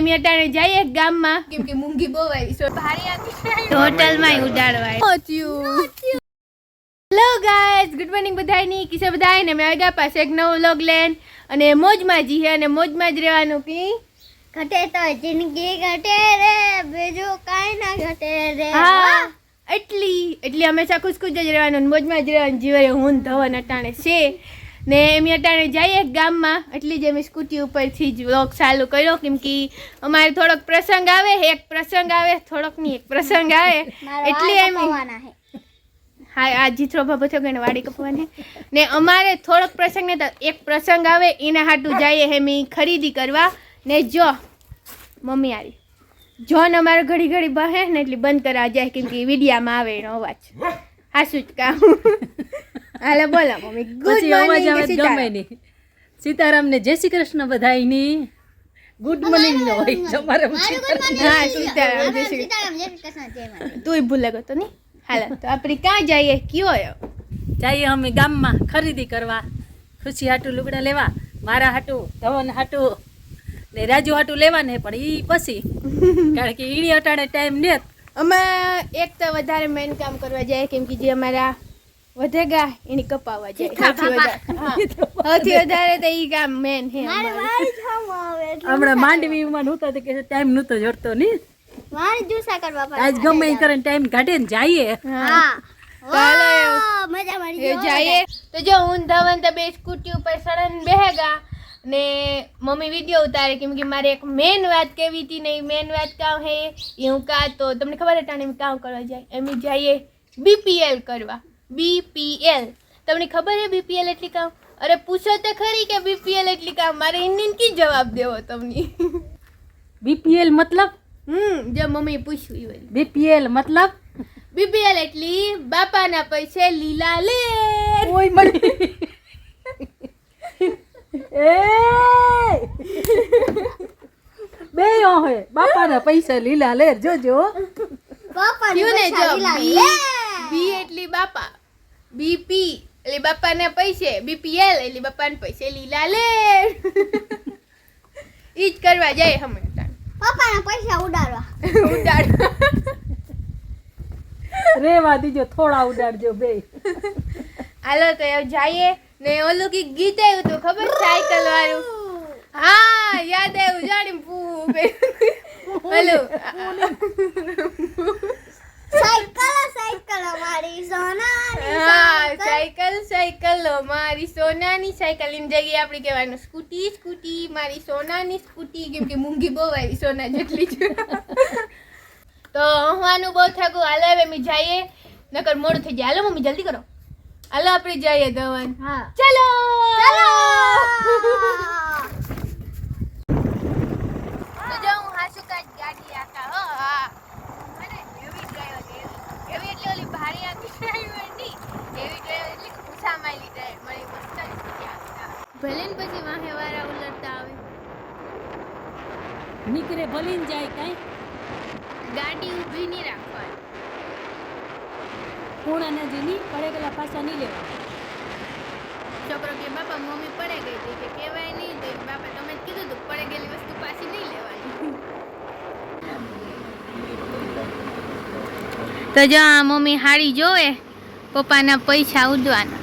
એમ અટાણે જઈએ ગામમાં કેમ કે મૂંગી બહુ આવી સો ભારી આવી તો હોટલમાં ઉડાડવા હેલો ગાઈસ ગુડ મોર્નિંગ બધાયની કિસે બધાય ને મેં આગા પાસે એક નવો વ્લોગ લેન અને મોજમાં જી હે અને મોજમાં જ રહેવાનું કી ઘટે તો જિંદગી ઘટે રે બીજું કાઈ ના ઘટે રે હા એટલી હંમેશા ખુશ જ રહેવાનું મોજમાં જ રહેવાનું જીવે હું ધવન અટાણે છે ને એમ અટાણે જઈએ ગામમાં એટલી જ અમે સ્કૂટી ઉપરથી જ વ્લોગ ચાલુ કર્યો કેમ કે અમારે થોડોક પ્રસંગ આવે એક પ્રસંગ આવે થોડોક નહીં એક પ્રસંગ આવે એટલે એમ હા આ જીથરો બાબો થયો કે વાડી કપવાની ને અમારે થોડોક પ્રસંગ ને એક પ્રસંગ આવે એના હાટું જઈએ એમ ખરીદી કરવા ને જો મમ્મી આવી જોન અમારે ઘડી ઘડી બહે ને એટલે બંધ કરવા જાય કેમ કે વિડીયામાં આવે એનો અવાજ હાસું જ કામ હાલે બોલો મમ્મી ગુડ મોર્નિંગ સીતારામ ને જય શ્રી કૃષ્ણ બધાયની ગુડ મોર્નિંગ નો હોય તમારે હા સીતારામ જય શ્રી કૃષ્ણ તુંય ભૂલે ગયો તો નહીં હાલ તો આપણે ક્યાં જઈએ કયો જઈએ અમે ગામમાં ખરીદી કરવા ખુશી હાટું લુગડા લેવા મારા હાટું ધવન હાટું ને રાજુ હાટું લેવા ને પણ ઈ પછી કારણ કે ઈણી અટાણે ટાઈમ ને અમે એક તો વધારે મેન કામ કરવા જાય કેમ કે જે અમારા વધેગા એની કપાવા જાય સૌથી વધારે તો ઈ કામ મેન હે હમણાં માંડવીમાં નહોતા કે ટાઈમ નહોતો જડતો નહીં મારી જુસા કરવા પડે આજ ગમે એ કરે ટાઈમ કાઢે ને જઈએ હા મજા મારી જઈએ તો જો હું ધવન તો બે સ્કૂટી ઉપર સડન બેહેગા ને મમ્મી વિડીયો ઉતારે કેમ કે મારે એક મેન વાત કેવી હતી ને મેન વાત કામ હે એ હું કા તો તમને ખબર હે ટાણે કામ કરવા જાય એમ જઈએ બીપીએલ કરવા બીપીએલ તમને ખબર હે બીપીએલ એટલી કામ અરે પૂછો તો ખરી કે બીપીએલ એટલી કામ મારે ઇન્ડિયન કી જવાબ દેવો તમને બીપીએલ મતલબ જો મમ્મી પૂછ્યું એ બીપીએલ મતલબ બીપીએલ એટલી બાપાના પૈસે લીલા લે ઓય મળી એ બે હોય બાપાના પૈસા લીલા લેર જોજો બાપા ને જો બી એટલી બાપા બીપી એટલે બાપાના પૈસે બીપીએલ એટલે બાપાના પૈસે લીલા લે ઈ જ કરવા જાય અમે બાપાના પૈસા ઉડાડવા રેવા દીજો થોડા ઉડાડજો બે હાલો તો જઈએ ને ઓલું કી ગીત આવ્યું હતું ખબર સાયકલ વાળું હા યાદ આવ્યું જાણી ઓલું સાયકલ મારી સોનાની હા સાયકલ મારી સોનાની સાયકલ ની જગ્યાએ આપણે કહેવાનું સ્કૂટી મારી સોનાની સ્કૂટી કેમ કે મૂંગી બહુ આવી સોના જેટલી જ તો હવાનું બહુ થાકું હાલો હવે અમે જઈએ નકર મોડું થઈ જાય હાલો મમ્મી જલ્દી કરો હાલો આપણે જઈએ ધવન હા ચલો તો જો હું હાસુકા ગાડી આકા હો હા મને એવી ડ્રાઈવર એવી એટલે ઓલી ભારી આકી ડ્રાઈવર ની એવી ડ્રાઈવર એટલે ખુશામાઈ ડ્રાઈવર મળી મસ્ત ભલે ને પછી વાહે વાળા ઉલટતા આવે નીકળે ભલીને જાય કાઈ ગાડી ઊભી નહીં રાખવાની કોણાના જે નહીં પડે ગયેલા પાછા નહીં લેવા છોકરો કે બાપા મમ્મી પડે ગઈ હતી કે કહેવાય નહીં તો બાપા તમે જ કીધું તું પડે ગયેલી વસ્તુ પાછી નહીં લેવાની તો જો આ મમ્મી હાડી જોવે પપ્પાના પૈસા ઉડવાના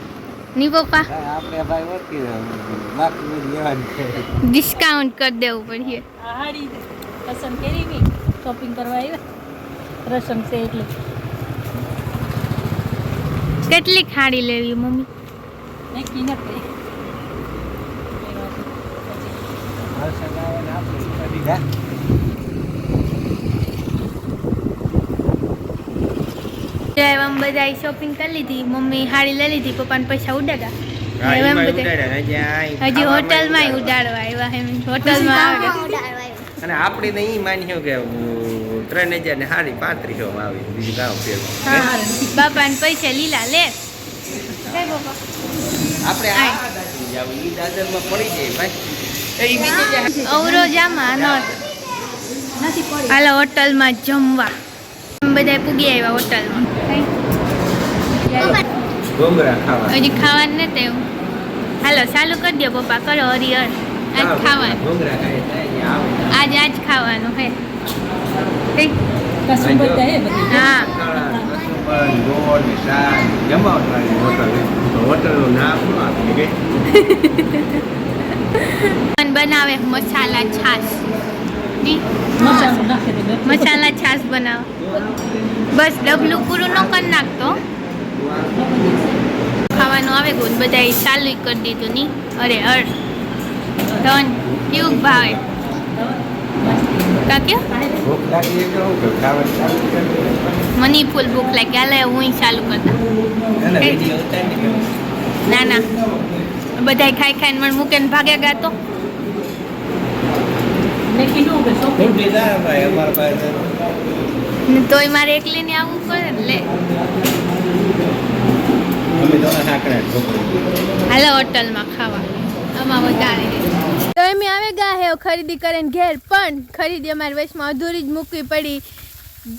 નહીં પપ્પા ડિસ્કાઉન્ટ કરી દેવું પડશે આ હાડી પસંદ કરી ની શોપિંગ કરવા આવ્યા પ્રસંગ છે એટલે કેટલી ખાડી લેવી મમ્મી નક્કી નથી બધા શોપિંગ કરી લીધી મમ્મી હાડી લઈ લીધી પપ્પાને પૈસા ઉડાડ્યા હજી હોટલમાં ઉડાડવા આવ્યા હોટલમાં આવે અને આપણે તો ઈ માન્યો કે 3000 ને હારી 3500 માં આવી બીજું કામ ફેર બાપાને પૈસા લીલા લે આપણે આ દાદી જાવ ઈ દાદરમાં પડી જાય ભાઈ એ બીજી અવરો જામાં નથી પડી હાલો હોટલમાં જમવા બધા પૂગી આવ્યા હોટલમાં ગોંગરા ખાવા હજી ખાવાનું નથી એવું હાલો ચાલુ કરી દો પપ્પા કરો હરિહર આજ ખાવાનું ઘૂઘરા ખાય એટલે આવે આજ ખાવાનું હે કઈ કશું બધા હે બધી હા કસુંબર, ગોળ ને શાક જમાવવાની હોટલનું નામ શું આપી ગઈ પણ બનાવે મસાલા છાશ ની મસાલો નાખી દે મસાલા છાશ બનાવે બસ ડબલું પૂરું ન કરી નાખતો ખાવાનું આવે ગયું બધા ચાલુ કરી દીધું ની અરે ધન કેવું ભાવે કાક્યો ભૂખ લાગી એટલે હું કહું ખાવાનું ચાલુ કરી મને ફૂલ ભૂખ લાગી હાલે હું ચાલુ કરતા એના વિડીયો ઉતારી દે. ના ના બધાય ખાઈ ખાઈને મને મૂકે ને ભાગ્યા ગાતો મેં કીધું કે શું ભૂખ લીધા ભાઈ અમારા પાસે ને તોય મારે એકલીને આવવું પડે ને લે અમે તો હાકડા છોકરી હાલો હોટલમાં ખાવા આમાં વધારે તો અમે આવે ગયા હે ખરીદી કરીને ઘેર પણ ખરીદી અમારી વચમાં અધૂરી જ મૂકવી પડી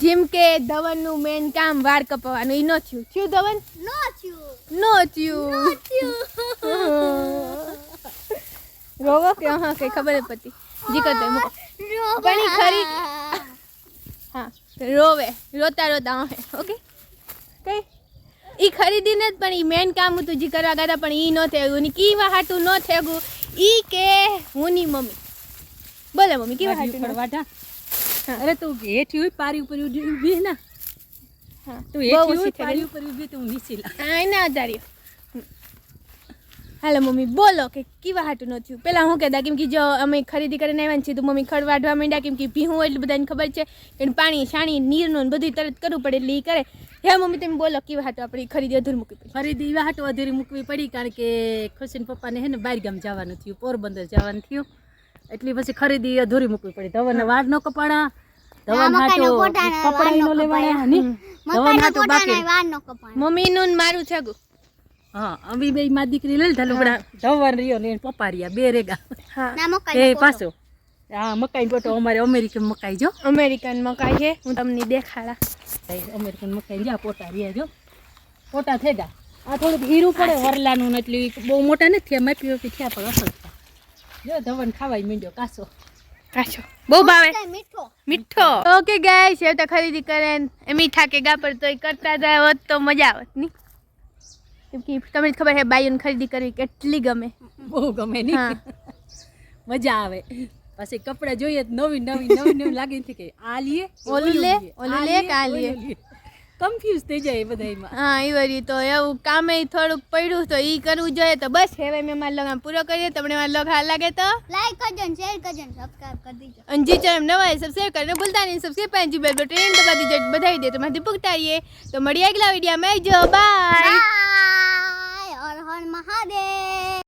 જેમ કે ધવનનું મેન કામ વાળ કપાવવાનું એ ન થયું થયું ધવન નો થયું નો થયું રોવો કે હા કઈ ખબર જ પતી જી કરતો મૂકો પણ ઈ ખરી હા રોવે રોતા રોતા હે ઓકે કઈ ઈ ખરીદીને જ પણ ઈ મેન કામ હતું જે કરવા ગયા પણ ઈ ન થયું ને કીવા હાટું ન થયું ઈ કે હું ની મમ્મી બોલે મમ્મી કીવા હાટું ન વાઢા અરે તું હેઠી હોય પારી ઉપર ઊભી ના હા તું બહુ હેઠી ઓછી હોય થઈ પારી ગઈ. ઉપર ઊભી તો હું નીચે લા આ એના આધાર્યો હાલો મમ્મી બોલો કે કીવા હાટું ન થયું પેલા હું કહેતા કેમ કે જો અમે ખરીદી કરીને આવ્યા છીએ તો મમ્મી ખડવાડવા માંડ્યા કેમ કે ભીહું એટલું બધાને ખબર છે કે પાણી છાણી નીરનું ને બધું તરત કરવું પડે એટલે એ કરે હે મમ્મી તમે બોલો કીવા હાટું આપણી ખરીદી અધૂર મૂકી પડી ખરીદી એવા હાટું અધૂરી મૂકવી પડી કારણ કે ખુશીન પપ્પાને હે ને બહાર ગામ જવાનું થયું પોરબંદર જવાનું થયું એટલે પછી ખરીદી અધૂરી મૂકવી પડી ધવનને વાળ ન કપાણા ધવન હાટો કપડા નો લેવાના ની ધવન હાટો બાકી વાર નો કપાણ મમ્મીનું ને મારું છગું હા અમે બે માં દીકરી લઈ લીધા લુગડા ધવન રહ્યો ને એને પપ્પા રહ્યા બે રેગા હા ના એ મકાઈ પાછો હા મકાઈ પોતો અમારે અમેરિકન મકાઈ જો અમેરિકન મકાઈ છે હું તમને દેખાડા અમેરિકન મકાઈ જા પોતા રહ્યા જો પોતા થઈ ગયા આ થોડુંક હીરું પડે વરલાનું ને એટલે બહુ મોટા નથી થયા માપી માપી થયા પણ અસર જો ધવન ખાવાય મીંડ્યો કાસો કાચો બહુ ભાવે મીઠો મીઠો ઓકે ગાઈસ હવે તો ખરીદી કરે એ મીઠા કે ગાપર તોય કરતા જાય હોત તો મજા આવત નહીં કેમ કે તમને ખબર છે બાઈઓને ખરીદી કરવી કેટલી ગમે બહુ ગમે હા. નહીં મજા આવે પછી કપડા જોઈએ તો નવી નવી નવી નવી લાગે છે કે આ લીએ ઓલું લે, ઓલું લે કે આ લીએ? કન્ફ્યુઝ થઈ જાય બધાયમાં હા એ વળી તો એવું કામે થોડુંક પડ્યું તો એ કરવું જોઈએ તો બસ હવે મેં મારા લગન પૂરો કરીએ તમને મારા લગ હાલ લાગે તો લાઈક કરજો ને શેર કરજો ને સબસ્ક્રાઇબ કરી દીજો અને જે ચેનલ નવા હોય સબસ્ક્રાઈબ કરીને ભૂલતા નહીં સબસ્ક્રાઈબ પાછી બેલ બટન દબાવી દેજો બધાઈ દે તો માથી પૂછતા રહીએ તો મળીએ આગલા વિડીયોમાં જો બાય બાય